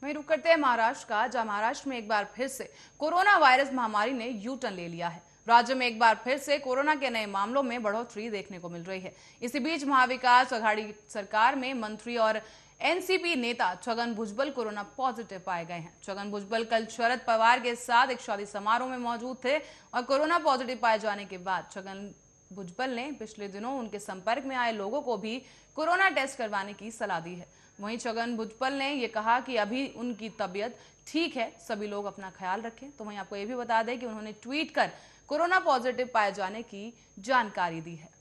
वहीं रुक करते हैं महाराष्ट्र का, जहां महाराष्ट्र में एक बार फिर से कोरोना वायरस महामारी ने यू टर्न ले लिया है। राज्य में एक बार फिर से कोरोना के नए मामलों में बढ़ोतरी देखने को मिल रही है। इसी बीच महाविकास आघाड़ी सरकार में मंत्री और एनसीपी नेता छगन भुजबल कोरोना पॉजिटिव पाए गए हैं। छगन भुजबल कल शरद पवार के साथ एक शादी समारोह में मौजूद थे और कोरोना पॉजिटिव पाए जाने के बाद छगन भुजबल ने पिछले दिनों उनके संपर्क में आए लोगों को भी कोरोना टेस्ट करवाने की सलाह दी है। वहीं छगन भुजबल ने यह कहा कि अभी उनकी तबीयत ठीक है, सभी लोग अपना ख्याल रखें। तो वहीं आपको यह भी बता दें कि उन्होंने ट्वीट कर कोरोना पॉजिटिव पाए जाने की जानकारी दी है।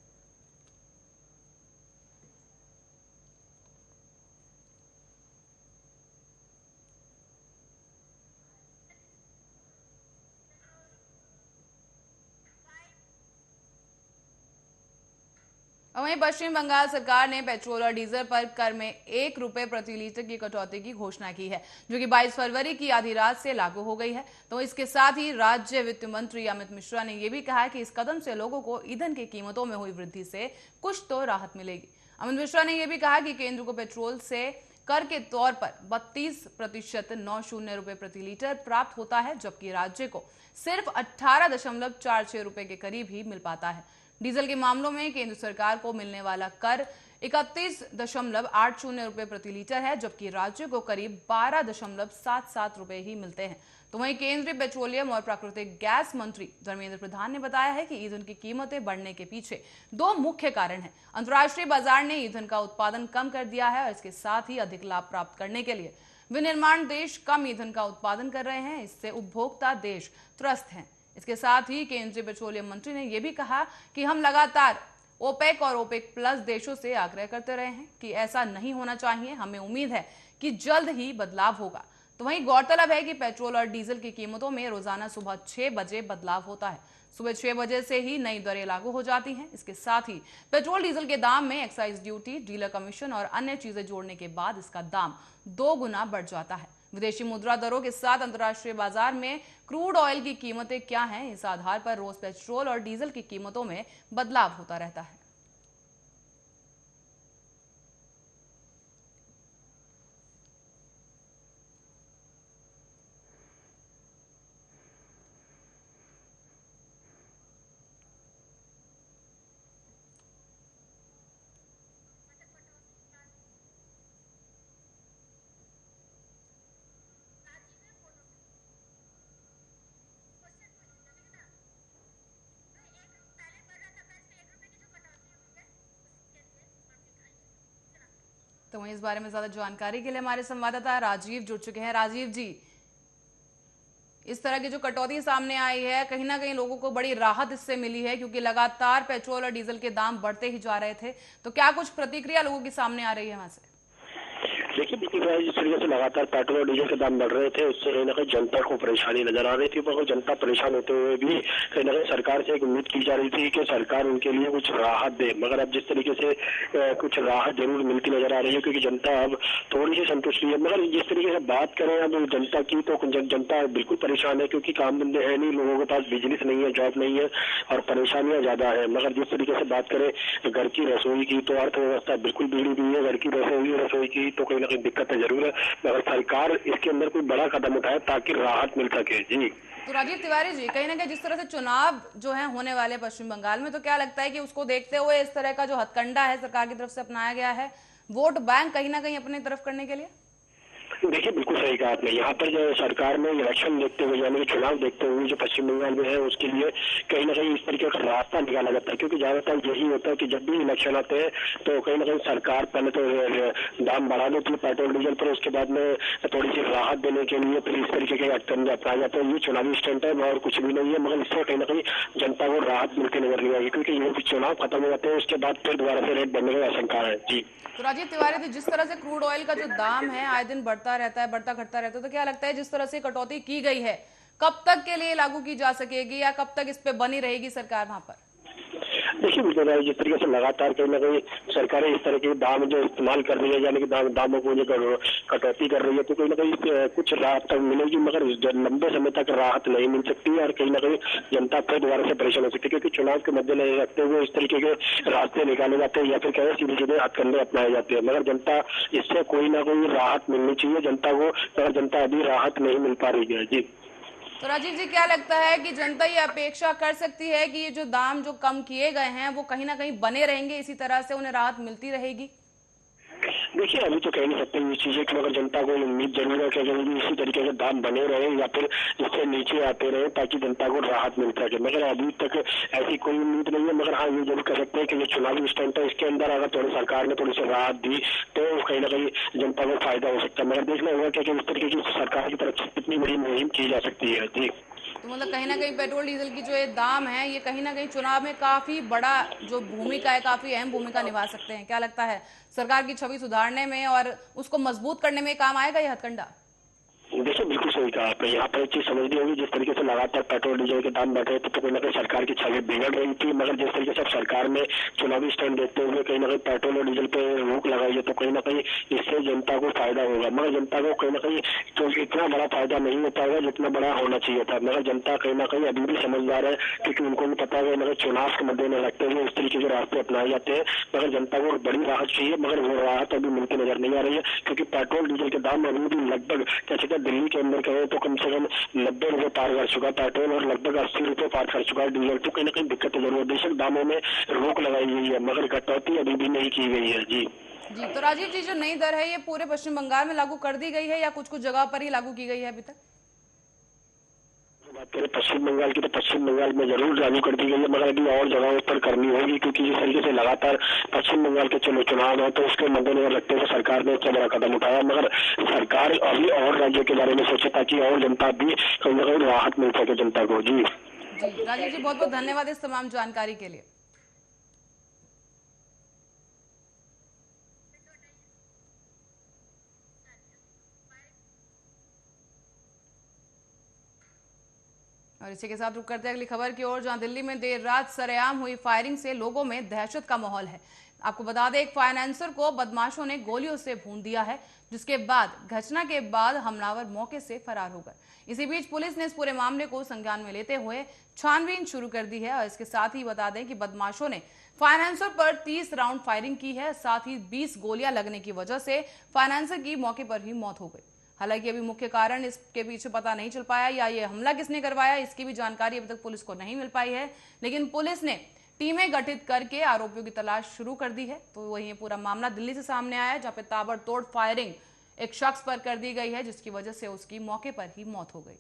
वहीं पश्चिम बंगाल सरकार ने पेट्रोल और डीजल पर कर में 1 रुपए प्रति लीटर की कटौती की घोषणा की है, जो कि 22 फरवरी की आधी रात से लागू हो गई है। तो इसके साथ ही राज्य वित्त मंत्री अमित मिश्रा ने यह भी कहा कि इस कदम से लोगों को ईंधन की कीमतों में हुई वृद्धि से कुछ तो राहत मिलेगी। अमित मिश्रा ने यह भी कहा कि केंद्र को पेट्रोल से कर के तौर पर 32% 90 रुपए प्रति लीटर प्राप्त होता है, जबकि राज्य को सिर्फ 18.46 रुपए के करीब ही मिल पाता है। डीजल के मामलों में केंद्र सरकार को मिलने वाला कर 31.80 रुपए प्रति लीटर है, जबकि राज्य को करीब 12.77 रुपए ही मिलते हैं। तो वहीं केंद्रीय पेट्रोलियम और प्राकृतिक गैस मंत्री धर्मेंद्र प्रधान ने बताया है कि ईंधन की कीमतें बढ़ने के पीछे 2 मुख्य कारण हैं। अंतर्राष्ट्रीय बाजार ने ईंधन का उत्पादन कम कर दिया है और इसके साथ ही अधिक लाभ प्राप्त करने के लिए विनिर्माण देश कम ईंधन का उत्पादन कर रहे हैं। इससे उपभोक्ता देश त्रस्त हैं। इसके साथ ही केंद्रीय पेट्रोलियम मंत्री ने यह भी कहा कि हम लगातार ओपेक और ओपेक प्लस देशों से आग्रह करते रहे हैं कि ऐसा नहीं होना चाहिए। हमें उम्मीद है कि जल्द ही बदलाव होगा। तो वहीं गौरतलब है कि पेट्रोल और डीजल की कीमतों में रोजाना सुबह 6 बजे बदलाव होता है। सुबह 6 बजे से ही नई दरें लागू हो जाती हैं। इसके साथ ही पेट्रोल डीजल के दाम में एक्साइज ड्यूटी, डीलर कमीशन और अन्य चीजें जोड़ने के बाद इसका दाम 2 गुना बढ़ जाता है। विदेशी मुद्रा दरों के साथ अंतर्राष्ट्रीय बाजार में क्रूड ऑयल की कीमतें क्या हैं, इस आधार पर रोज पेट्रोल और डीजल की कीमतों में बदलाव होता रहता है। तो वहीं इस बारे में ज्यादा जानकारी के लिए हमारे संवाददाता राजीव जुड़ चुके हैं। राजीव जी, इस तरह की जो कटौती सामने आई है, कहीं ना कहीं लोगों को बड़ी राहत इससे मिली है, क्योंकि लगातार पेट्रोल और डीजल के दाम बढ़ते ही जा रहे थे। तो क्या कुछ प्रतिक्रिया लोगों की सामने आ रही है वहां से? देखिए, बिल्कुल जिस तरीके से लगातार पेट्रोल और डीजल के दाम बढ़ रहे थे, उससे कहीं ना कहीं जनता को परेशानी नजर आ रही थी। पर जनता परेशान होते हुए भी कहीं ना कहीं सरकार से एक उम्मीद की जा रही थी कि सरकार उनके लिए कुछ राहत दे। मगर अब जिस तरीके से कुछ राहत जरूर मिलती नजर आ रही है, क्योंकि जनता अब थोड़ी सी संतुष्ट है। मगर जिस तरीके से बात करें अब जनता की, तो जनता बिल्कुल परेशान है, क्योंकि काम धंधे है नहीं, लोगों के पास बिजनेस नहीं है, जॉब नहीं है और परेशानियां ज्यादा है। मगर जिस तरीके से बात करें घर की रसोई की, तो अर्थव्यवस्था बिल्कुल बिगड़ी हुई है। घर की रसोई की तो कहीं ना कहीं दिक्कत है जरूर, मगर सरकार इसके अंदर कोई बड़ा कदम उठाए ताकि राहत मिल सके। जी तो राजीव तिवारी जी, कहीं ना कहीं जिस तरह से चुनाव जो है होने वाले पश्चिम बंगाल में, तो क्या लगता है कि उसको देखते हुए इस तरह का जो हथकंडा है सरकार की तरफ से अपनाया गया है, वोट बैंक कहीं ना कहीं अपनी तरफ करने के लिए? देखिए, बिल्कुल सही कहा आपने। यहाँ पर जो सरकार में इलेक्शन देखते हुए, यानी कि चुनाव देखते हुए जो पश्चिम बंगाल में है, उसके लिए कहीं ना कहीं इस तरीके का रास्ता निकाला जाता है। क्योंकि ज्यादातर यही होता है कि जब भी इलेक्शन आते हैं तो कहीं ना कहीं सरकार पहले तो दाम बढ़ा देती है पेट्रोल डीजल पर, उसके बाद में थोड़ी सी राहत देने के लिए फिर इस तरीके के हथकंडे अपनाए जाते हैं। ये चुनावी स्टंट है और कुछ भी नहीं है, मगर इससे कहीं ना कहीं जनता को राहत मिलती नजर नहीं आएगी, क्योंकि ये चुनाव खत्म हो जाते हैं, उसके बाद फिर दोबारा से रेट बढ़ने की आशंका है। जी तो राजीव तिवारी जी, जिस तरह से क्रूड ऑयल का जो दाम है आए दिन बढ़ता रहता है, बढ़ता घटता रहता है, तो क्या लगता है जिस तरह से कटौती की गई है, कब तक के लिए लागू की जा सकेगी या कब तक इस पे बनी रहेगी सरकार वहां पर? देखिए बिल्कुल भाई, जिस तरीके से लगातार कहीं ना कहीं सरकारें इस तरह के दाम जो इस्तेमाल कर रही है, यानी कि दामों को जो कटौती कर रही है, तो कहीं ना कहीं कुछ राहत तक मिलेगी, मगर लंबे समय तक राहत नहीं मिल सकती है और कहीं ना कहीं जनता फिर दोबारा से परेशान हो सकती है, क्योंकि चुनाव के मद्देनजर रखते हुए इस तरीके के रास्ते निकाले जाते हैं या फिर कहें सीधे सीधे हथकंडे अपनाए जाते हैं। मगर जनता इससे कोई ना कोई राहत मिलनी चाहिए जनता को, मगर जनता अभी राहत नहीं मिल पा रही है। जी तो राजीव जी, क्या लगता है कि जनता ये अपेक्षा कर सकती है कि ये जो दाम जो कम किए गए हैं वो कहीं ना कहीं बने रहेंगे, इसी तरह से उन्हें राहत मिलती रहेगी? देखिए अभी तो कह नहीं सकते ये चीजें कि, मगर जनता को उम्मीद जरूर है कि अगर इसी तरीके से दाम बने रहे या फिर इससे नीचे आते रहे ताकि जनता को राहत मिल सके, मगर अभी तक ऐसी कोई उम्मीद नहीं है। मगर हाँ, ये जरूर कह सकते हैं कि ये चुनावी स्टैंड था, इसके अंदर अगर थोड़ी सरकार ने थोड़ी सी राहत दी तो कहीं ना कहीं जनता को फायदा हो सकता है। मगर देखना होगा कि इस तरीके की सरकार की तरफ से कितनी बड़ी मुहिम की जा सकती है। जी तो मतलब कहीं ना कहीं पेट्रोल डीजल की जो ये दाम है ये कहीं ना कहीं चुनाव में काफी बड़ा जो भूमिका है, काफी अहम भूमिका निभा सकते हैं। क्या लगता है सरकार की छवि सुधारने में और उसको मजबूत करने में काम आएगा ये हथकंडा? देखिए बिल्कुल सही कहा आपने। यहाँ पर एक चीज समझनी होगी, जिस तरीके से लगातार पेट्रोल डीजल के दाम बढ़ रहे थे तो कहीं ना कहीं सरकार की छवि बिगड़ रही थी, मगर जिस तरीके से अब सरकार ने चुनावी स्टैंड देखते हुए कहीं ना कहीं पेट्रोल और डीजल पे रोक लगाई है, तो कहीं ना कहीं इससे जनता को फायदा होगा। मगर जनता को कहीं ना कहीं तो इतना बड़ा फायदा नहीं हो पाएगा जितना बड़ा होना चाहिए था। मगर जनता कहीं ना कहीं अभी भी समझदार है, क्योंकि उनको भी पता है मगर चुनाव के मद्देनजर रखते हुए इस तरीके के रास्ते अपनाए जाते हैं। मगर जनता को बड़ी राहत चाहिए, मगर वो राहत अभी मिलती नजर नहीं आ रही है, क्योंकि पेट्रोल डीजल के दाम अभी भी लगभग कैसे दिल्ली के अंदर तो कम से कम 90 रुपए पार कर चुका पेट्रोल और लगभग 80 रुपए पार कर चुका है डीजल। तो कहीं ना कहीं दिक्कत जरूर है। बेशक दामों में रोक लगाई गई है मगर कटौती अभी भी नहीं की गई है। जी जी, तो राजीव जी, जो नई दर है ये पूरे पश्चिम बंगाल में लागू कर दी गई है या कुछ कुछ जगह पर ही लागू की गई है अभी तक? बात करें पश्चिम बंगाल की तो पश्चिम बंगाल में जरूर लागू कर दी गई है, मगर अभी और जगहों पर करनी होगी, क्योंकि जिस तरीके से लगातार पश्चिम बंगाल के चुनाव है तो उसके मद्देनजर रखते हुए सरकार ने इतना बड़ा कदम उठाया। मगर सरकार अभी और राज्यों के बारे में सोचे ताकि और जनता भी कहीं ना कहीं राहत मिल सके जनता को। जी राजीव जी, बहुत बहुत धन्यवाद इस तमाम जानकारी के लिए। और इसी के साथ रुक करते हैं अगली खबर की ओर, जहां दिल्ली में देर रात सरेआम हुई फायरिंग से लोगों में दहशत का माहौल है। आपको बता दें, एक फाइनेंसर को बदमाशों ने गोलियों से भून दिया है, जिसके बाद घटना के बाद हमलावर मौके से फरार हो गए। इसी बीच पुलिस ने इस पूरे मामले को संज्ञान में लेते हुए छानबीन शुरू कर दी है। और इसके साथ ही बता दें कि बदमाशों ने फाइनेंसर पर 30 राउंड फायरिंग की है, साथ ही 20 गोलियां लगने की वजह से फाइनेंसर की मौके पर ही मौत हो गई। हालांकि अभी मुख्य कारण इसके पीछे पता नहीं चल पाया या ये हमला किसने करवाया, इसकी भी जानकारी अभी तक पुलिस को नहीं मिल पाई है। लेकिन पुलिस ने टीमें गठित करके आरोपियों की तलाश शुरू कर दी है। तो वही पूरा मामला दिल्ली से सामने आया है, जहां पे ताबड़तोड़ फायरिंग एक शख्स पर कर दी गई है, जिसकी वजह से उसकी मौके पर ही मौत हो गई।